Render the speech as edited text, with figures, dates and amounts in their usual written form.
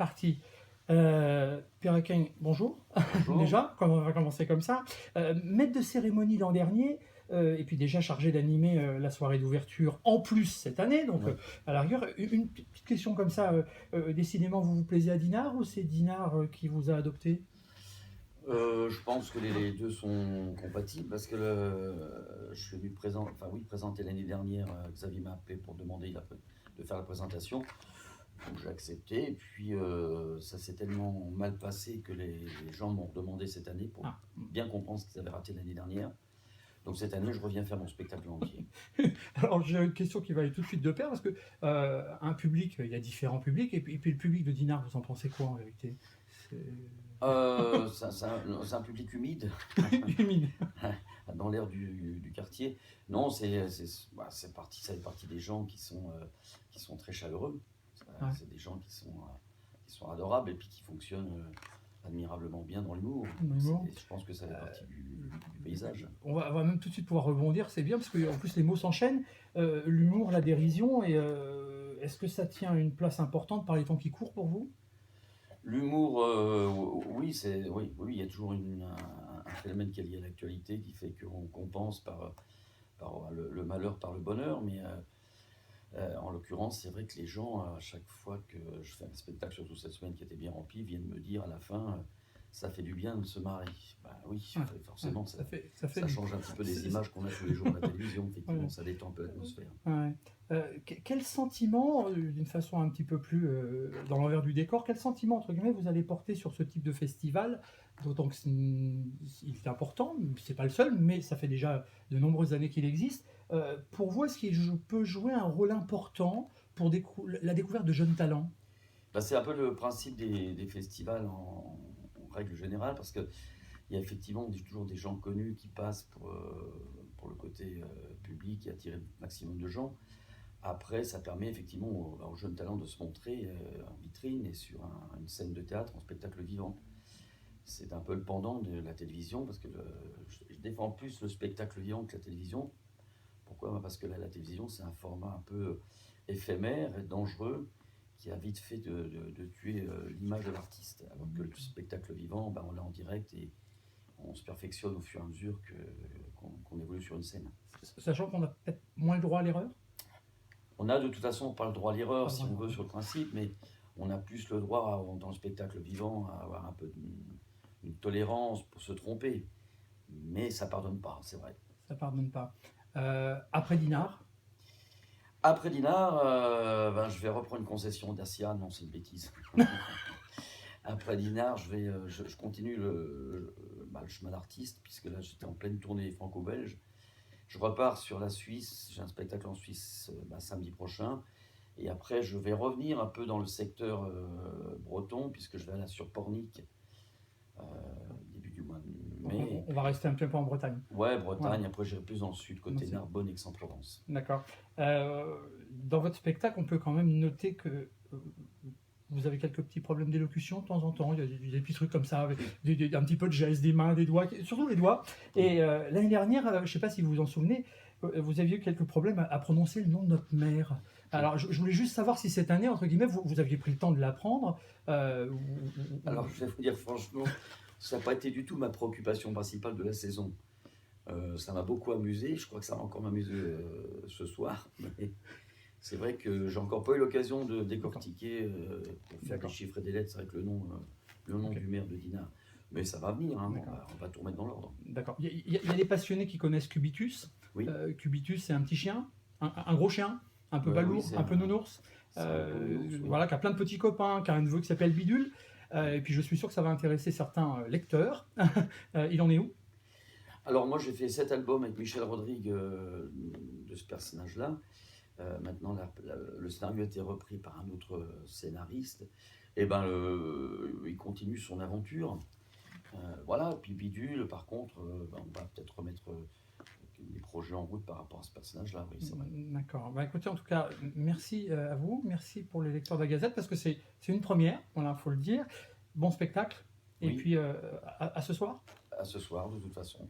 parti. Pérequin, bonjour. Bonjour. Déjà, on va commencer comme ça. Maître de cérémonie l'an dernier, et puis déjà chargé d'animer la soirée d'ouverture en plus cette année. Donc, Ouais. à la rigueur, une petite question comme ça. Décidément, vous vous plaisez à Dinard ou c'est Dinard qui vous a adopté? Je pense que les deux sont compatibles parce que je suis venu présenter l'année dernière. Xavier m'a appelé pour demander de faire la présentation. Donc j'ai accepté. Et puis ça s'est tellement mal passé que les gens m'ont demandé cette année pour Ah. bien comprendre ce qu'ils avaient raté l'année dernière. Donc cette année, je reviens faire mon spectacle entier. Alors j'ai une question qui va aller tout de suite de pair parce que un public, il y a différents publics, et puis le public de Dinard, vous en pensez quoi en vérité? C'est un public humide Humide. dans l'air du quartier. Non, ça fait partie des gens qui sont très chaleureux. Ouais. C'est des gens qui sont adorables et puis qui fonctionnent admirablement bien dans l'humour. L'humour. Je pense que ça fait partie du paysage. On va même tout de suite pouvoir rebondir, c'est bien parce qu'en plus les mots s'enchaînent. L'humour, la dérision, et est-ce que ça tient une place importante par les temps qui courent pour vous? L'humour, oui, oui, il y a toujours un phénomène qui est lié à l'actualité qui fait qu'on compense par le malheur par le bonheur, mais en l'occurrence, c'est vrai que les gens, à chaque fois que je fais un spectacle, surtout cette semaine qui était bien remplie, viennent me dire à la fin, ça fait du bien de se marrer. Bah oui, Ouais. forcément, ça fait ça change un petit peu des images qu'on a tous les jours à la télévision, effectivement, Ouais. ça détend un peu l'atmosphère. Ouais. Quel sentiment, d'une façon un petit peu plus dans l'envers du décor, quel sentiment, entre guillemets, vous allez porter sur ce type de festival? D'autant que il est important, c'est pas le seul, mais ça fait déjà de nombreuses années qu'il existe. Pour vous, est-ce qu'il peut jouer un rôle important pour la découverte de jeunes talents? Bah, c'est un peu le principe des festivals en règle générale, parce qu'il y a effectivement toujours des gens connus qui passent pour le côté public et attirer le maximum de gens. Après, ça permet effectivement aux jeunes talents de se montrer en vitrine et sur une scène de théâtre, en spectacle vivant. C'est un peu le pendant de la télévision, parce que je défends plus le spectacle vivant que la télévision. Pourquoi? Parce que la télévision, c'est un format un peu éphémère et dangereux qui a vite fait de tuer l'image de l'artiste. Alors que le spectacle vivant, ben, on l'a en direct et on se perfectionne au fur et à mesure qu'on évolue sur une scène. Sachant qu'on a peut-être moins le droit à l'erreur? On a de toute façon pas le droit à l'erreur, Pas le si droit à on veut, l'erreur. sur le principe, mais on a plus le droit, dans le spectacle vivant, à avoir un peu une tolérance pour se tromper. Mais ça pardonne pas, c'est vrai. Ça pardonne pas. Après Dinard, Après Dinard, ben, je vais reprendre une concession Dacia. Non, c'est une bêtise. Après Dinard, je continue le chemin d'artiste, puisque là j'étais en pleine tournée franco-belge. Je repars sur la Suisse, j'ai un spectacle en Suisse samedi prochain. Et après, je vais revenir un peu dans le secteur breton, puisque je vais aller sur Pornic euh, début du mois de mai. on va rester un petit peu en Bretagne. Ouais, Bretagne, Ouais. après j'irai plus dans le sud, côté Narbonne, Aix-en-Provence. D'accord. Dans votre spectacle, on peut quand même noter que vous avez quelques petits problèmes d'élocution de temps en temps. Il y a des petits trucs comme ça, avec un petit peu de geste des mains, des doigts, surtout les doigts. Et l'année dernière, je ne sais pas si vous vous en souvenez, vous aviez eu quelques problèmes à prononcer le nom de notre mère. Alors, je voulais juste savoir si cette année, entre guillemets, vous aviez pris le temps de l'apprendre. Alors, je vais vous dire franchement, ça n'a pas été du tout ma préoccupation principale de la saison. Ça m'a beaucoup amusé, je crois que ça va encore m'amuser ce soir. Mais c'est vrai que j'ai encore pas eu l'occasion de décortiquer pour faire des chiffres et des lettres. C'est vrai que le nom Ok. du maire de Dinard. Mais ça va venir, hein, D'accord. on va tout remettre dans l'ordre. D'accord. Il y a des passionnés qui connaissent Cubitus. Oui. Cubitus, c'est un petit chien, un gros chien, un peu Ouais, balourd, oui, un peu nounours. c'est un beau nounours, oui. Voilà, qui a plein de petits copains, qui a un neveu qui s'appelle Bidule. Et puis je suis sûr que ça va intéresser certains lecteurs. Il en est où? Alors moi j'ai fait 7 albums avec Michel Rodrigue de ce personnage-là. Maintenant le scénario a été repris par un autre scénariste. Et ben il continue son aventure. Voilà, puis Bidule, par contre, on va peut-être remettre des projets en route par rapport à ce personnage-là, oui, c'est vrai. D'accord. Bah, écoutez, en tout cas, merci à vous, merci pour les lecteurs de la Gazette, parce que c'est une première, voilà, faut le dire. Bon spectacle, et Oui. puis à ce soir. À ce soir, de toute façon.